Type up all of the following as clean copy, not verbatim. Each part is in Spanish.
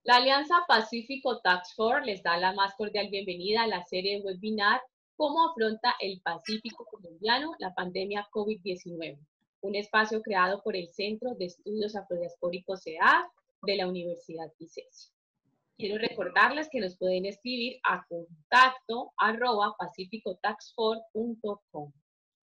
La Alianza Pacífico Task Force les da la más cordial bienvenida a la serie de webinar ¿Cómo afronta el Pacífico colombiano la pandemia COVID-19? Un espacio creado por el Centro de Estudios Afrodiaspóricos CEDAW de la Universidad ICESI. Quiero recordarles que nos pueden escribir a contacto@pacificotaskforce.com.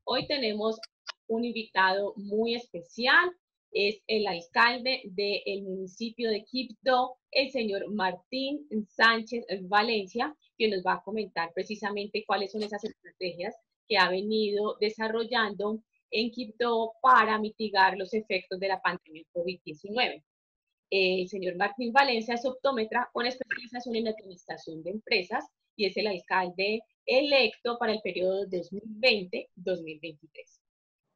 Hoy tenemos un invitado muy especial, es el alcalde del municipio de Quibdó, el señor Martín Sánchez Valencia, que nos va a comentar precisamente cuáles son esas estrategias que ha venido desarrollando en Quibdó para mitigar los efectos de la pandemia COVID-19. El señor Martín Valencia es optómetra con especialización en administración de empresas y es el alcalde electo para el periodo 2020-2023.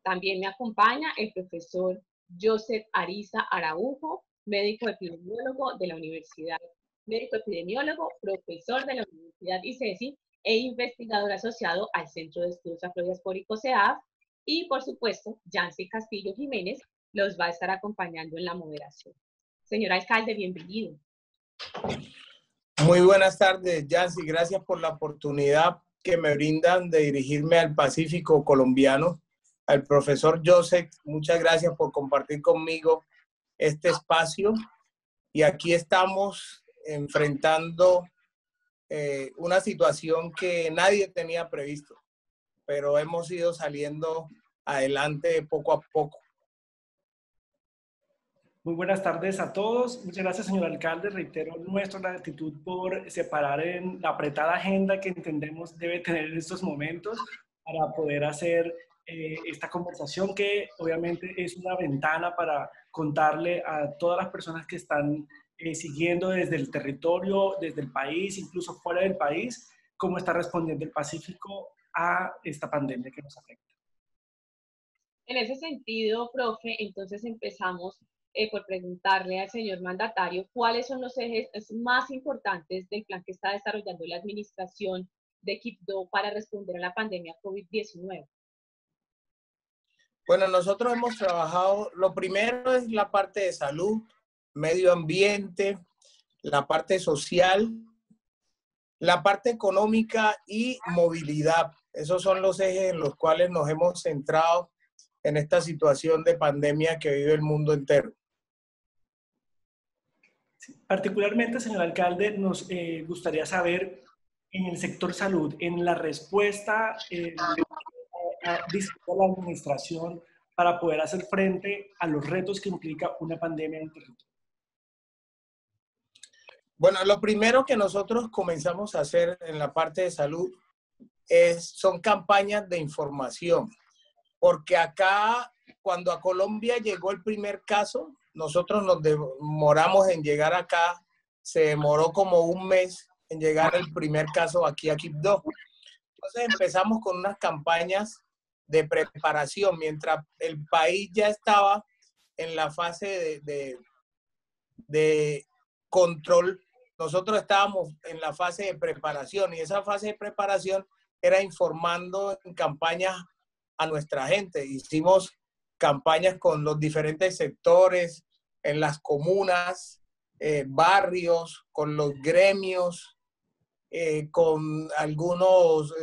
También me acompaña el profesor Joseph Ariza Araujo, médico epidemiólogo de la Universidad, médico epidemiólogo, profesor de la Universidad ICESI e investigador asociado al Centro de Estudios Afrodiaspóricos CEDAW, y por supuesto, Yancy Castillo Jiménez los va a estar acompañando en la moderación. Señor alcalde, bienvenido. Muy buenas tardes, Yancy. Gracias por la oportunidad que me brindan de dirigirme al Pacífico colombiano. Al profesor Joseph, muchas gracias por compartir conmigo este espacio. Y aquí estamos enfrentando una situación que nadie tenía previsto, pero hemos ido saliendo adelante poco a poco. Muy buenas tardes a todos. Muchas gracias, señor alcalde. Reitero nuestra gratitud por separar en la apretada agenda que entendemos debe tener en estos momentos para poder hacer esta conversación, que obviamente es una ventana para contarle a todas las personas que están siguiendo desde el territorio, desde el país, incluso fuera del país, cómo está respondiendo el Pacífico a esta pandemia que nos afecta. En ese sentido, profe, entonces empezamos por preguntarle al señor mandatario cuáles son los ejes más importantes del plan que está desarrollando la administración de Quibdó para responder a la pandemia COVID-19. Bueno, nosotros hemos trabajado, lo primero es la parte de salud, medio ambiente, la parte social, la parte económica y movilidad. Esos son los ejes en los cuales nos hemos centrado en esta situación de pandemia que vive el mundo entero. Particularmente, señor alcalde, nos gustaría saber en el sector salud, en la respuesta a la administración para poder hacer frente a los retos que implica una pandemia en el territorio. Bueno, lo primero que nosotros comenzamos a hacer en la parte de salud son campañas de información, porque acá, cuando a Colombia llegó el primer caso, nosotros nos demoramos en llegar acá, se demoró como un mes en llegar el primer caso aquí a Quibdó. Entonces empezamos con unas campañas de preparación, mientras el país ya estaba en la fase de control, nosotros estábamos en la fase de preparación, y esa fase de preparación era informando en campañas a nuestra gente. Hicimos campañas con los diferentes sectores, en las comunas, barrios, con los gremios, con algunos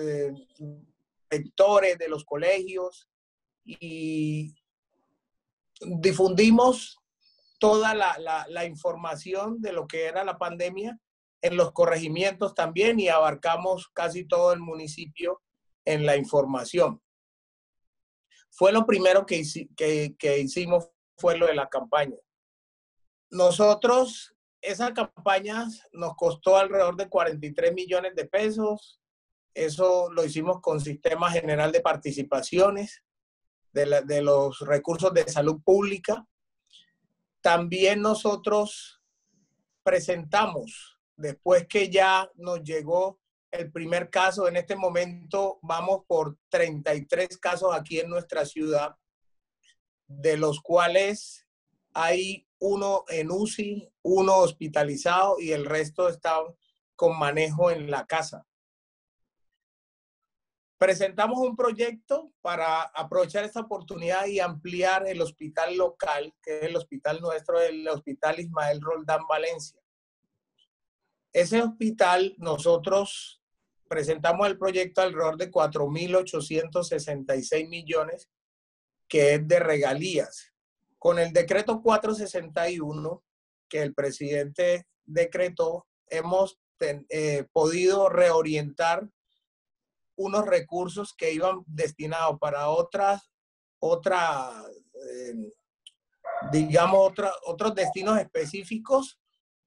sectores de los colegios, y difundimos toda la información de lo que era la pandemia en los corregimientos también, y abarcamos casi todo el municipio en la información. Fue lo primero que hicimos, fue lo de la campaña. Nosotros, esa campaña nos costó alrededor de 43 millones de pesos. Eso lo hicimos con Sistema General de Participaciones de los recursos de salud pública. También nosotros presentamos, después que ya nos llegó el primer caso, en este momento vamos por 33 casos aquí en nuestra ciudad, de los cuales hay uno en UCI, uno hospitalizado y el resto está con manejo en la casa. Presentamos un proyecto para aprovechar esta oportunidad y ampliar el hospital local, que es el hospital nuestro, el Hospital Ismael Roldán Valencia. Ese hospital, nosotros presentamos el proyecto alrededor de 4.866 millones, que es de regalías. Con el decreto 461, que el presidente decretó, hemos podido reorientar unos recursos que iban destinados para otros destinos específicos.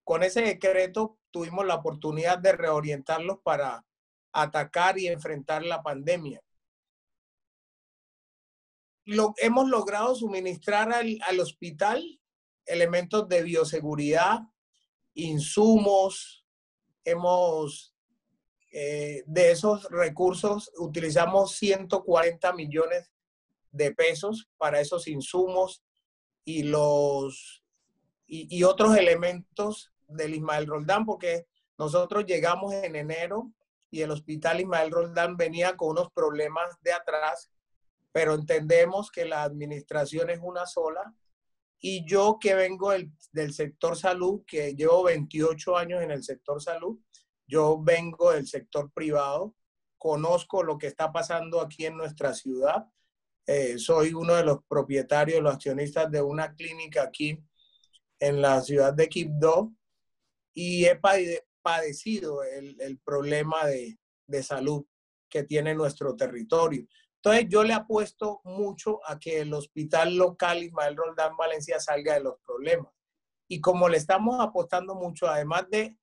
Con ese decreto tuvimos la oportunidad de reorientarlos para atacar y enfrentar la pandemia. Hemos logrado suministrar al hospital elementos de bioseguridad, insumos. De esos recursos utilizamos 140 millones de pesos para esos insumos y otros elementos del Ismael Roldán, porque nosotros llegamos en enero y el hospital Ismael Roldán venía con unos problemas de atrás, pero entendemos que la administración es una sola. Y yo, que vengo del sector salud, que llevo 28 años en el sector salud, yo vengo del sector privado, conozco lo que está pasando aquí en nuestra ciudad. Soy uno de los propietarios, los accionistas de una clínica aquí en la ciudad de Quibdó, y he padecido el problema de salud que tiene nuestro territorio. Entonces yo le apuesto mucho a que el hospital local Ismael Roldán Valencia salga de los problemas. Y como le estamos apostando mucho, además de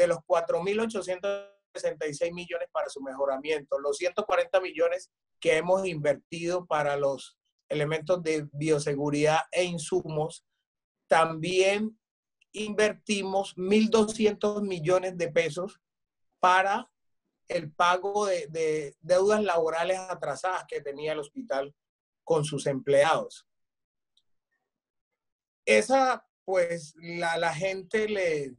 los 4.866 millones para su mejoramiento, los 140 millones que hemos invertido para los elementos de bioseguridad e insumos, también invertimos 1.200 millones de pesos para el pago de deudas laborales atrasadas que tenía el hospital con sus empleados. Esa, pues, la gente le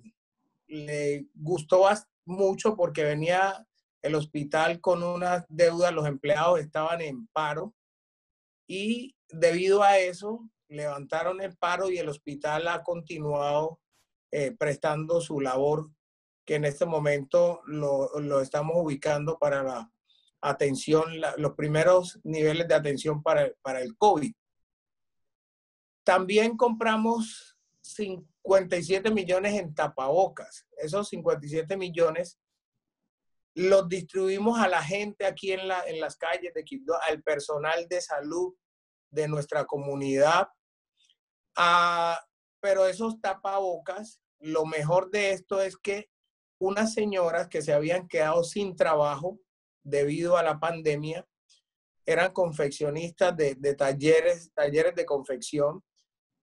gustó mucho, porque venía el hospital con unas deudas, los empleados estaban en paro, y debido a eso levantaron el paro y el hospital ha continuado prestando su labor, que en este momento lo estamos ubicando para la atención, los primeros niveles de atención para el COVID. También compramos 57 millones en tapabocas. Esos 57 millones los distribuimos a la gente aquí en las calles de Quibdó, al personal de salud de nuestra comunidad. Pero esos tapabocas, lo mejor de esto es que unas señoras que se habían quedado sin trabajo debido a la pandemia, eran confeccionistas de talleres de confección,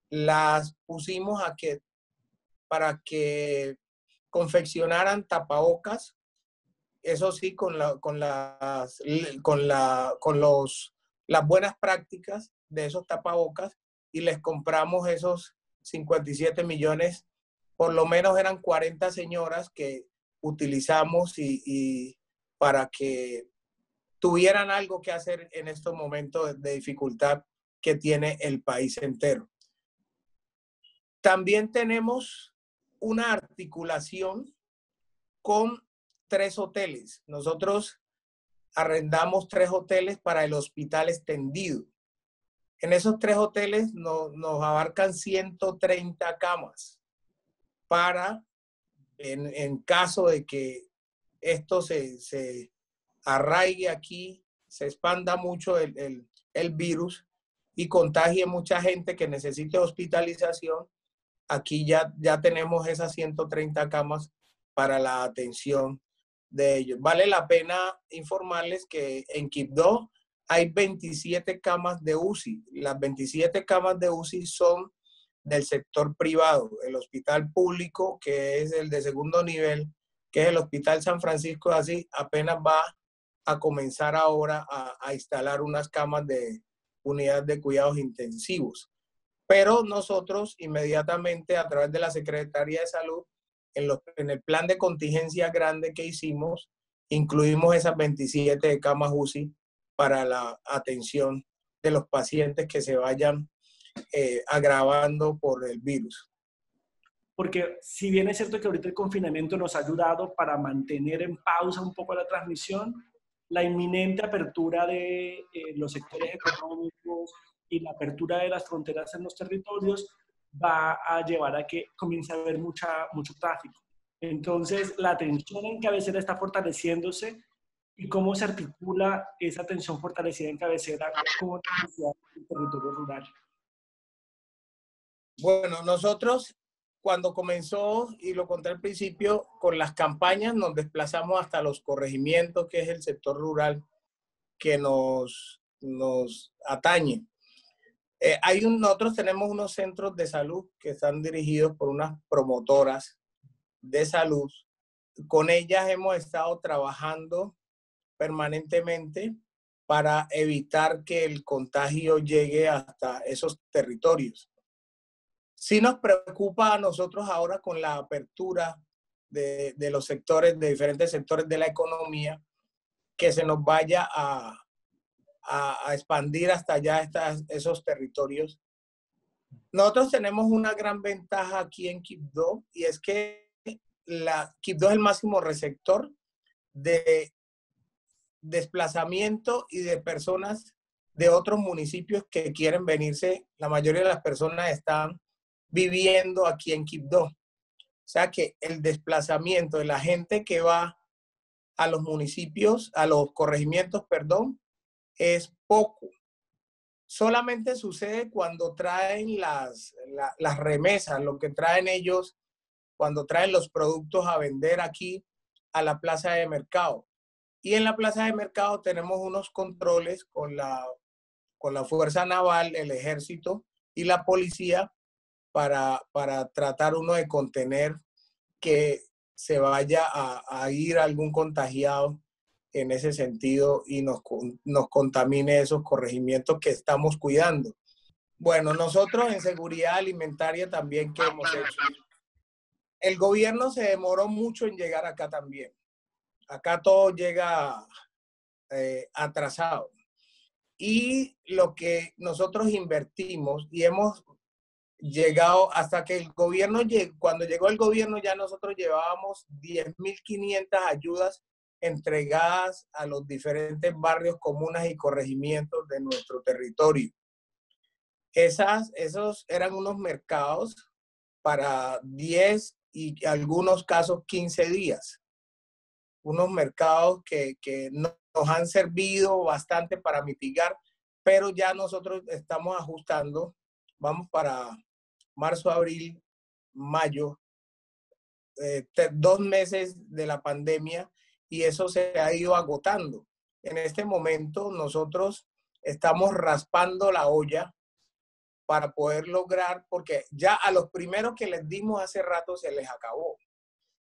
las pusimos para que confeccionaran tapabocas, eso sí, con las buenas prácticas de esos tapabocas, y les compramos esos 57 millones. Por lo menos eran 40 señoras que utilizamos y para que tuvieran algo que hacer en estos momentos de dificultad que tiene el país entero. También tenemos una articulación con 3 hoteles. Nosotros arrendamos 3 hoteles para el hospital extendido. En esos 3 hoteles nos abarcan 130 camas para, en caso de que esto se arraigue aquí, se expanda mucho el virus y contagie mucha gente que necesite hospitalización, aquí ya tenemos esas 130 camas para la atención de ellos. Vale la pena informarles que en Quibdó hay 27 camas de UCI. Las 27 camas de UCI son del sector privado. El hospital público, que es el de segundo nivel, que es el Hospital San Francisco de Asís, apenas va a comenzar ahora a instalar unas camas de unidad de cuidados intensivos. Pero nosotros inmediatamente, a través de la Secretaría de Salud, en el plan de contingencia grande que hicimos, incluimos esas 27 camas UCI para la atención de los pacientes que se vayan agravando por el virus. porque si bien es cierto que ahorita el confinamiento nos ha ayudado para mantener en pausa un poco la transmisión, la inminente apertura de los sectores económicos y la apertura de las fronteras en los territorios va a llevar a que comience a haber mucho tráfico. Entonces, la atención en cabecera está fortaleciéndose y cómo se articula esa atención fortalecida en cabecera con la necesidad del territorio rural. Bueno, nosotros cuando comenzó, y lo conté al principio, con las campañas nos desplazamos hasta los corregimientos, que es el sector rural que nos atañe. Nosotros tenemos unos centros de salud que están dirigidos por unas promotoras de salud. Con ellas hemos estado trabajando permanentemente para evitar que el contagio llegue hasta esos territorios. Sí nos preocupa a nosotros ahora con la apertura de los sectores, de diferentes sectores de la economía, que se nos vaya a expandir hasta allá esos territorios. Nosotros tenemos una gran ventaja aquí en Quibdó, y es que Quibdó es el máximo receptor de desplazamiento y de personas de otros municipios que quieren venirse. La mayoría de las personas están viviendo aquí en Quibdó. O sea que el desplazamiento de la gente que va a los municipios, a los corregimientos, perdón, es poco. Solamente sucede cuando traen las remesas, lo que traen ellos, cuando traen los productos a vender aquí a la plaza de mercado. Y en la plaza de mercado tenemos unos controles con la Fuerza Naval, el Ejército y la policía para tratar uno de contener que se vaya a ir algún contagiado en ese sentido y nos contamine esos corregimientos que estamos cuidando. Bueno, nosotros en seguridad alimentaria también, ¿qué hemos hecho? El gobierno se demoró mucho en llegar acá también. Acá todo llega atrasado. Y lo que nosotros invertimos y hemos llegado hasta que el gobierno, cuando llegó el gobierno ya nosotros llevábamos 10.500 ayudas entregadas a los diferentes barrios, comunas y corregimientos de nuestro territorio. Esos eran unos mercados para 10 y algunos casos 15 días. Unos mercados que nos han servido bastante para mitigar, pero ya nosotros estamos ajustando, vamos para marzo, abril, mayo, 2 meses de la pandemia, y eso se ha ido agotando. En este momento nosotros estamos raspando la olla para poder lograr, porque ya a los primeros que les dimos hace rato se les acabó.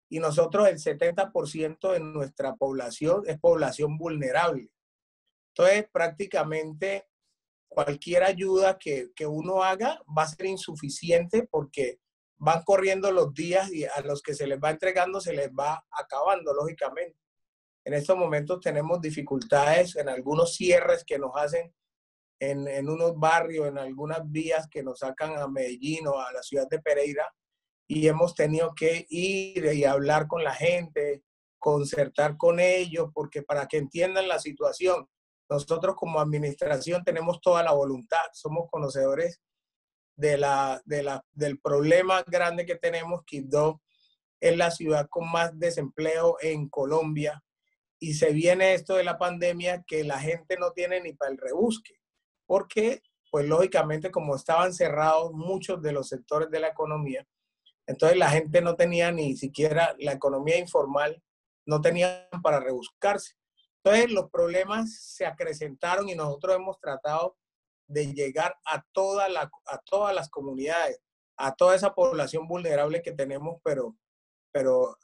Y nosotros el 70% de nuestra población es población vulnerable. Entonces prácticamente cualquier ayuda que uno haga va a ser insuficiente porque van corriendo los días y a los que se les va entregando se les va acabando, lógicamente. En estos momentos tenemos dificultades en algunos cierres que nos hacen en unos barrios, en algunas vías que nos sacan a Medellín o a la ciudad de Pereira, y hemos tenido que ir y hablar con la gente, concertar con ellos, porque para que entiendan la situación, nosotros como administración tenemos toda la voluntad, somos conocedores del problema grande que tenemos. Quibdó es la ciudad con más desempleo en Colombia, y se viene esto de la pandemia que la gente no tiene ni para el rebusque, porque pues lógicamente como estaban cerrados muchos de los sectores de la economía, entonces la gente no tenía ni siquiera la economía informal, no tenían para rebuscarse. Entonces los problemas se acrecentaron y nosotros hemos tratado de llegar a todas las comunidades, a toda esa población vulnerable que tenemos, pero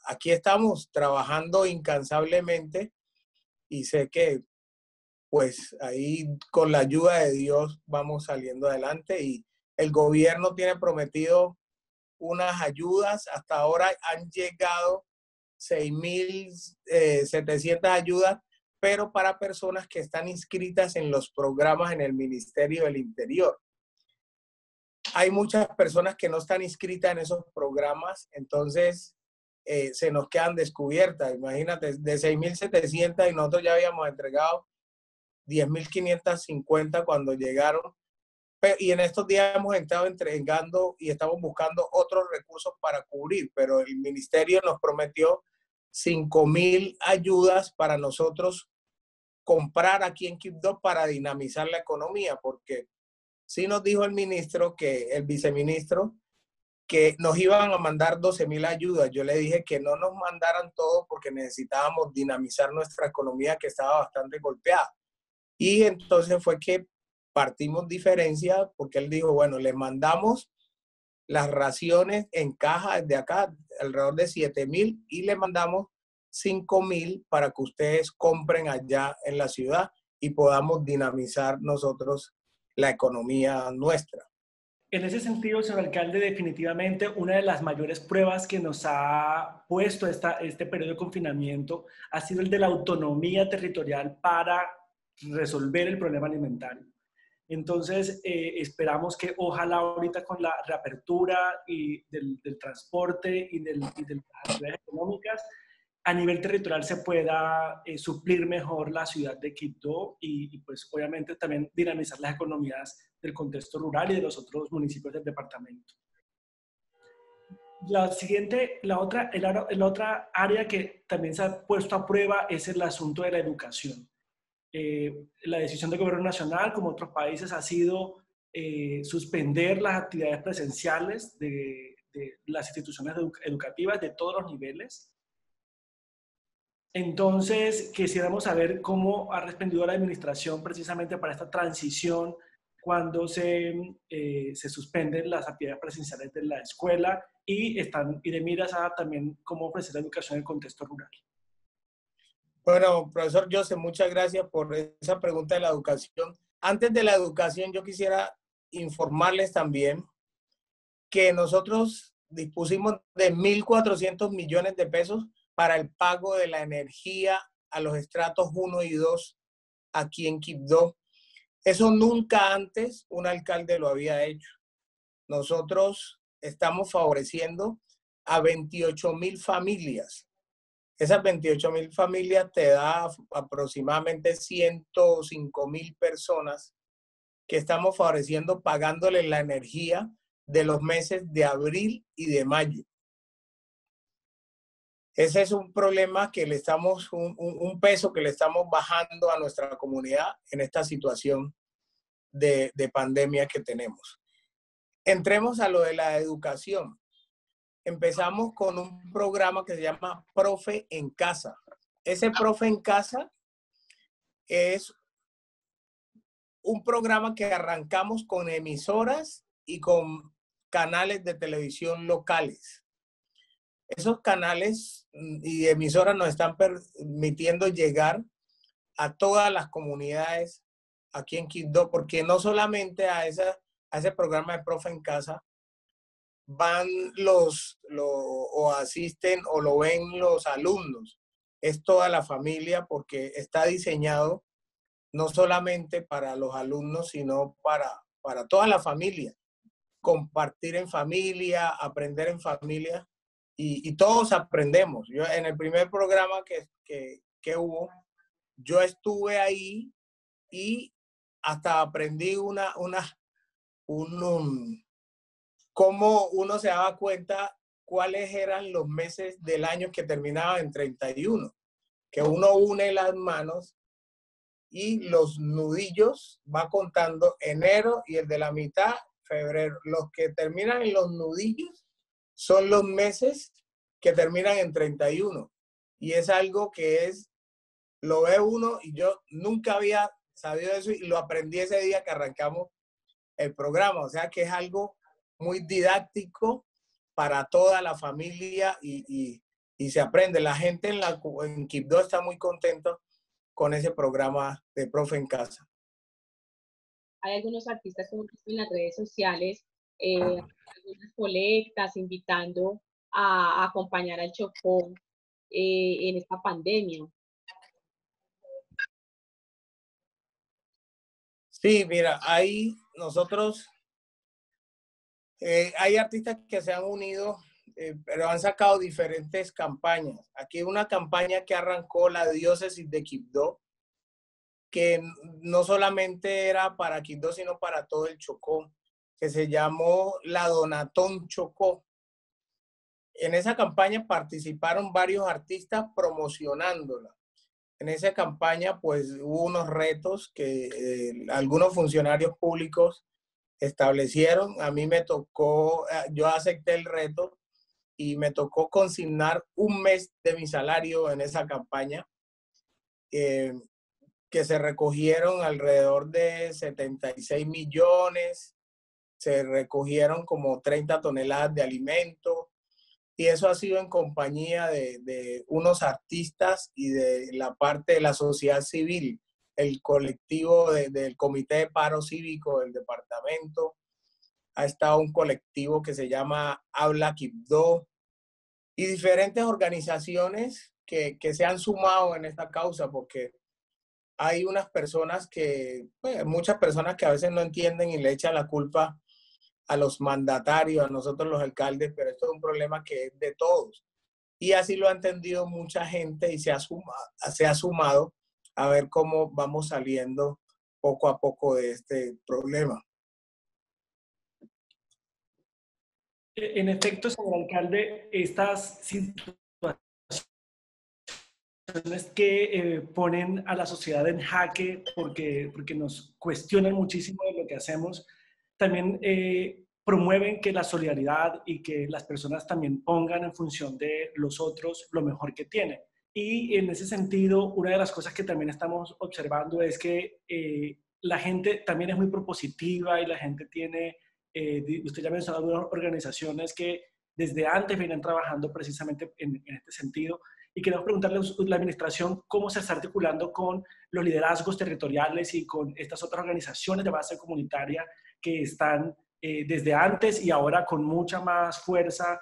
aquí estamos trabajando incansablemente y sé que pues ahí con la ayuda de Dios vamos saliendo adelante, y el gobierno tiene prometido unas ayudas. Hasta ahora han llegado 6.700 ayudas, pero para personas que están inscritas en los programas en el Ministerio del Interior. hay muchas personas que no están inscritas en esos programas, entonces se nos quedan descubiertas. Imagínate, de 6.700 y nosotros ya habíamos entregado 10.550 cuando llegaron. Y en estos días hemos estado entregando y estamos buscando otros recursos para cubrir, pero el ministerio nos prometió 5.000 ayudas para nosotros comprar aquí en Quibdó para dinamizar la economía, porque sí nos dijo el ministro, el viceministro, que nos iban a mandar 12.000 ayudas. Yo le dije que no nos mandaran todo porque necesitábamos dinamizar nuestra economía que estaba bastante golpeada. Y entonces fue que partimos diferencia porque él dijo, bueno, le mandamos las raciones en caja de acá, alrededor de 7.000, y le mandamos 5.000 para que ustedes compren allá en la ciudad y podamos dinamizar nosotros la economía nuestra. En ese sentido, señor alcalde, definitivamente una de las mayores pruebas que nos ha puesto este periodo de confinamiento ha sido el de la autonomía territorial para resolver el problema alimentario. Entonces, esperamos que ojalá ahorita con la reapertura y del transporte y de las actividades económicas, a nivel territorial se pueda suplir mejor la ciudad de Quibdó y pues obviamente también dinamizar las economías del contexto rural y de los otros municipios del departamento. La otra área que también se ha puesto a prueba es el asunto de la educación. La decisión del gobierno nacional, como otros países, ha sido suspender las actividades presenciales de las instituciones educativas de todos los niveles. Entonces, quisiéramos saber cómo ha respondido la administración precisamente para esta transición cuando se suspenden las actividades presenciales de la escuela y de miras a también cómo ofrecer la educación en el contexto rural. Bueno, profesor Joseph, muchas gracias por esa pregunta de la educación. Antes de la educación, yo quisiera informarles también que nosotros dispusimos de 1.400 millones de pesos para el pago de la energía a los estratos 1 y 2 aquí en Quibdó. Eso nunca antes un alcalde lo había hecho. Nosotros estamos favoreciendo a 28.000 familias. Esas 28.000 familias te da aproximadamente 105.000 personas que estamos favoreciendo pagándole la energía de los meses de abril y de mayo. Ese es un problema que le estamos, un peso que le estamos bajando a nuestra comunidad en esta situación de pandemia que tenemos. Entremos a lo de la educación. Empezamos con un programa que se llama Profe en Casa. Ese Profe en Casa es un programa que arrancamos con emisoras y con canales de televisión locales. Esos canales y emisoras nos están permitiendo llegar a todas las comunidades aquí en Quibdó, porque no solamente a ese programa de Profe en Casa van o asisten o lo ven los alumnos, es toda la familia porque está diseñado no solamente para los alumnos, sino para toda la familia. Compartir en familia, aprender en familia y todos aprendemos. Yo en el primer programa que hubo, yo estuve ahí y hasta aprendí cómo uno se daba cuenta cuáles eran los meses del año que terminaban en 31, que uno une las manos y los nudillos va contando enero y el de la mitad, febrero. Los que terminan en los nudillos son los meses que terminan en 31. Y es algo que lo ve uno y yo nunca había sabido eso y lo aprendí ese día que arrancamos el programa. O sea que es algo muy didáctico para toda la familia y se aprende. La gente en Quibdó está muy contenta con ese programa de Profe en Casa. Hay algunos artistas como en las redes sociales, algunas colectas, invitando a acompañar al Chocó en esta pandemia. Sí, mira, ahí nosotros Hay artistas que se han unido, pero han sacado diferentes campañas. Aquí hay una campaña que arrancó la diócesis de Quibdó, que no solamente era para Quibdó, sino para todo el Chocó, que se llamó la Donatón Chocó. En esa campaña participaron varios artistas promocionándola. En esa campaña, pues, hubo unos retos que algunos funcionarios públicos establecieron. A mí me tocó, yo acepté el reto y me tocó consignar un mes de mi salario en esa campaña, que se recogieron alrededor de 76 millones, se recogieron como 30 toneladas de alimentos, y eso ha sido en compañía de unos artistas y de la parte de la sociedad civil, el colectivo del Comité de Paro Cívico del departamento. Ha estado un colectivo que se llama Habla Quibdó y diferentes organizaciones que se han sumado en esta causa, porque hay unas personas que, pues, muchas personas que a veces no entienden y le echan la culpa a los mandatarios, a nosotros los alcaldes, pero esto es un problema que es de todos. Y así lo ha entendido mucha gente y se ha sumado a ver cómo vamos saliendo poco a poco de este problema. En efecto, señor alcalde, estas situaciones que ponen a la sociedad en jaque porque nos cuestionan muchísimo de lo que hacemos, también promueven que la solidaridad y que las personas también pongan en función de los otros lo mejor que tienen. Y en ese sentido, una de las cosas que también estamos observando es que la gente también es muy propositiva y la gente tiene, usted ya mencionó algunas organizaciones que desde antes vienen trabajando precisamente en este sentido. Y queremos preguntarle a la administración cómo se está articulando con los liderazgos territoriales y con estas otras organizaciones de base comunitaria que están desde antes y ahora con mucha más fuerza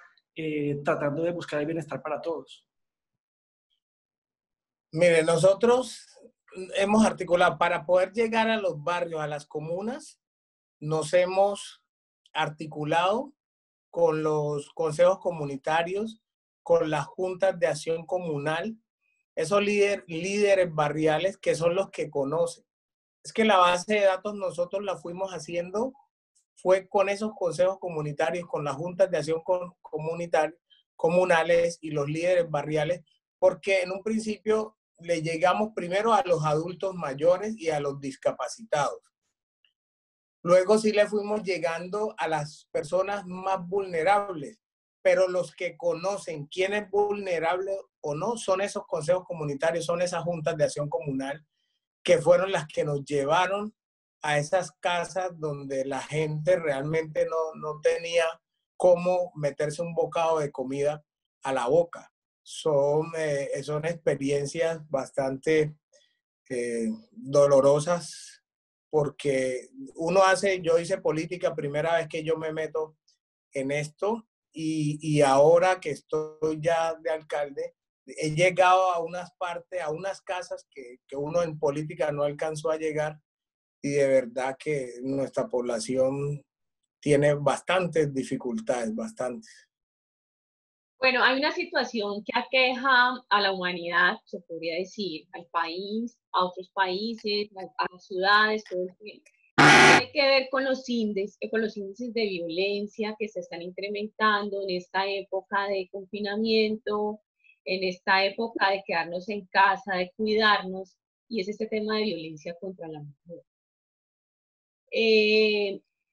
tratando de buscar el bienestar para todos. Mire, nosotros hemos articulado para poder llegar a los barrios, a las comunas, nos hemos articulado con los consejos comunitarios, con las juntas de acción comunal, esos líderes barriales que son los que conocen. Es que la base de datos nosotros la fuimos haciendo, fue con esos consejos comunitarios, con las juntas de acción comunales y los líderes barriales, porque en un principio le llegamos primero a los adultos mayores y a los discapacitados. Luego sí le fuimos llegando a las personas más vulnerables, pero los que conocen quién es vulnerable o no son esos consejos comunitarios, son esas juntas de acción comunal que fueron las que nos llevaron a esas casas donde la gente realmente no tenía cómo meterse un bocado de comida a la boca. Son experiencias bastante dolorosas, porque yo hice política, primera vez que yo me meto en esto, y ahora que estoy ya de alcalde, he llegado a unas partes, a unas casas que uno en política no alcanzó a llegar, y de verdad que nuestra población tiene bastantes dificultades, bastantes. Bueno, hay una situación que aqueja a la humanidad, se podría decir, al país, a otros países, a las ciudades, todo el tiempo. Tiene que ver con los índices de violencia que se están incrementando en esta época de confinamiento, en esta época de quedarnos en casa, de cuidarnos, y es este tema de violencia contra la mujer.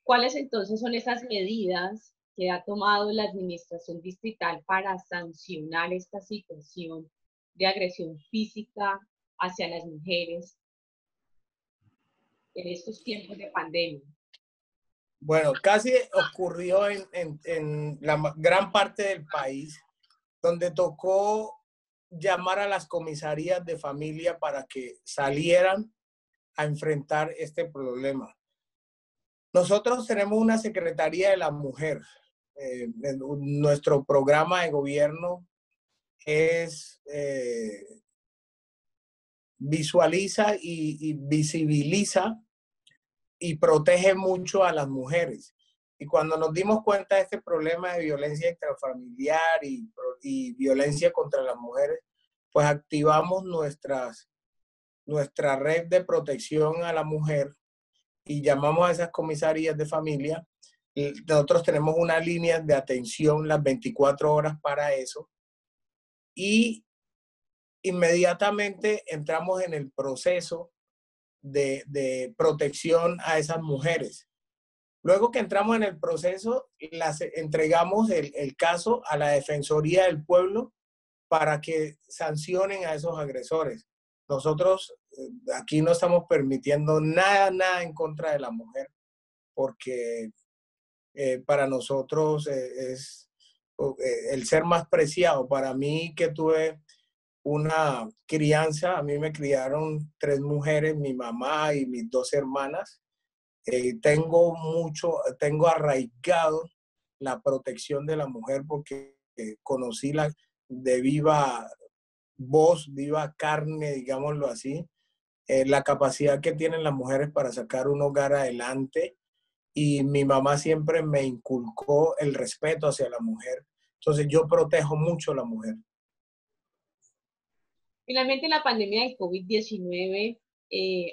¿Cuáles entonces son esas medidas que ha tomado la administración distrital para sancionar esta situación de agresión física hacia las mujeres en estos tiempos de pandemia? Bueno, casi ocurrió en la gran parte del país, donde tocó llamar a las comisarías de familia para que salieran a enfrentar este problema. Nosotros tenemos una Secretaría de la Mujer. Nuestro programa de gobierno es visualiza y visibiliza y protege mucho a las mujeres. Y cuando nos dimos cuenta de este problema de violencia intrafamiliar y violencia contra las mujeres, pues activamos nuestra red de protección a la mujer y llamamos a esas comisarías de familia. Nosotros tenemos una línea de atención las 24 horas para eso y inmediatamente entramos en el proceso de protección a esas mujeres. Luego que entramos en el proceso, entregamos el caso a la Defensoría del Pueblo para que sancionen a esos agresores. Nosotros aquí no estamos permitiendo nada en contra de la mujer, porque para nosotros es el ser más preciado. Para mí, que tuve una crianza, a mí me criaron 3 mujeres, mi mamá y mis 2 hermanas. Tengo arraigado la protección de la mujer porque conocí de viva voz, viva carne, digámoslo así, la capacidad que tienen las mujeres para sacar un hogar adelante. Y mi mamá siempre me inculcó el respeto hacia la mujer. Entonces yo protejo mucho a la mujer. Finalmente, la pandemia del COVID-19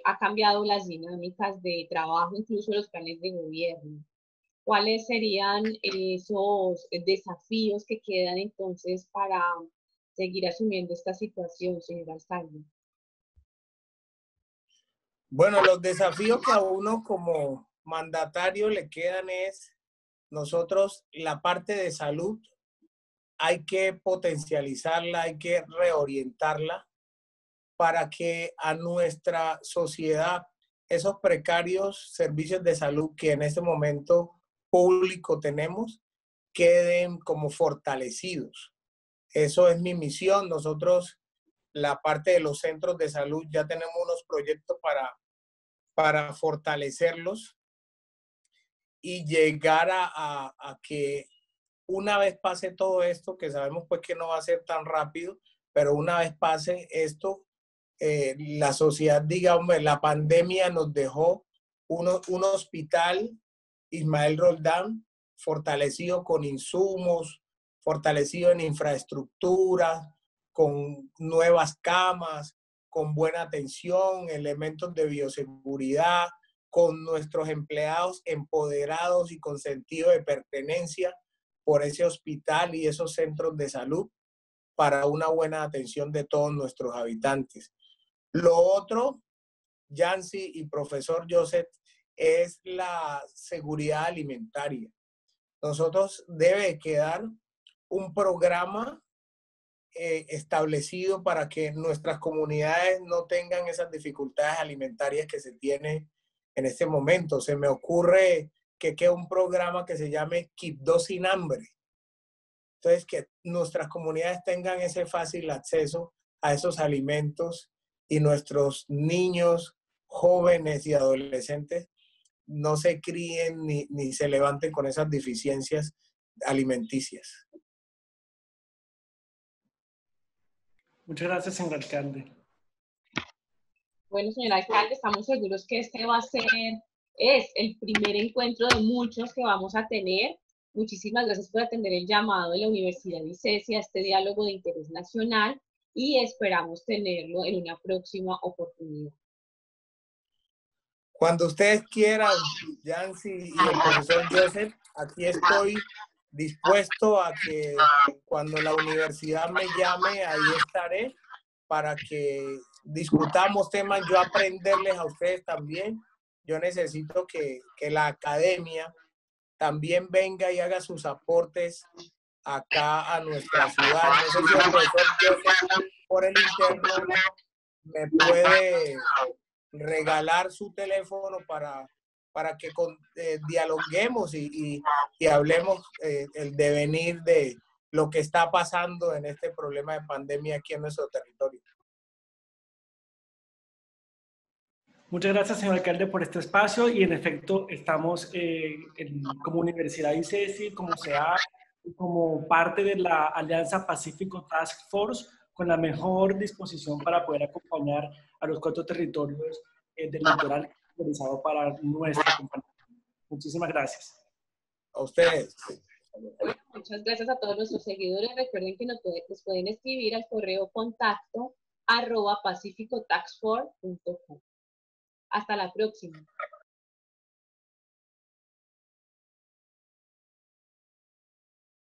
ha cambiado las dinámicas de trabajo, incluso los planes de gobierno. ¿Cuáles serían esos desafíos que quedan entonces para seguir asumiendo esta situación, señor alcalde? Bueno, los desafíos que a uno como mandatario le quedan es, nosotros la parte de salud hay que potencializarla, hay que reorientarla para que a nuestra sociedad esos precarios servicios de salud que en este momento público tenemos queden como fortalecidos. Eso es mi misión. Nosotros, la parte de los centros de salud, ya tenemos unos proyectos para fortalecerlos y llegar a que una vez pase todo esto, que sabemos pues que no va a ser tan rápido, pero una vez pase esto, la sociedad diga, hombre, la pandemia nos dejó un hospital, Ismael Roldán, fortalecido con insumos, fortalecido en infraestructura, con nuevas camas, con buena atención, elementos de bioseguridad, con nuestros empleados empoderados y con sentido de pertenencia por ese hospital y esos centros de salud para una buena atención de todos nuestros habitantes. Lo otro, Yancy y profesor Joseph, es la seguridad alimentaria. Nosotros debe quedar un programa establecido para que nuestras comunidades no tengan esas dificultades alimentarias que se tienen en este momento. Se me ocurre que quede un programa que se llame Quibdó sin hambre. Entonces, que nuestras comunidades tengan ese fácil acceso a esos alimentos y nuestros niños, jóvenes y adolescentes no se críen ni se levanten con esas deficiencias alimenticias. Muchas gracias, señor alcalde. Bueno, señor alcalde, estamos seguros que este es el primer encuentro de muchos que vamos a tener. Muchísimas gracias por atender el llamado de la Universidad ICESI a este diálogo de interés nacional y esperamos tenerlo en una próxima oportunidad. Cuando ustedes quieran, Yancy y el profesor Joseph, aquí estoy dispuesto a que cuando la universidad me llame, ahí estaré para que discutamos temas, yo aprenderles a ustedes también. Yo necesito que la academia también venga y haga sus aportes acá a nuestra ciudad. No sé si el profesor Joseph por el interno me puede regalar su teléfono para que dialoguemos y hablemos el devenir de lo que está pasando en este problema de pandemia aquí en nuestro territorio. Muchas gracias, señor alcalde, por este espacio y en efecto estamos como Universidad ICESI, como SEA, como parte de la Alianza Pacífico Task Force, con la mejor disposición para poder acompañar a los 4 territorios del litoral realizado para nuestra compañía. Muchísimas gracias. A ustedes. Bueno, muchas gracias a todos nuestros seguidores. Recuerden que nos pueden escribir al correo contacto @pacificotaxforce.com. Hasta la próxima.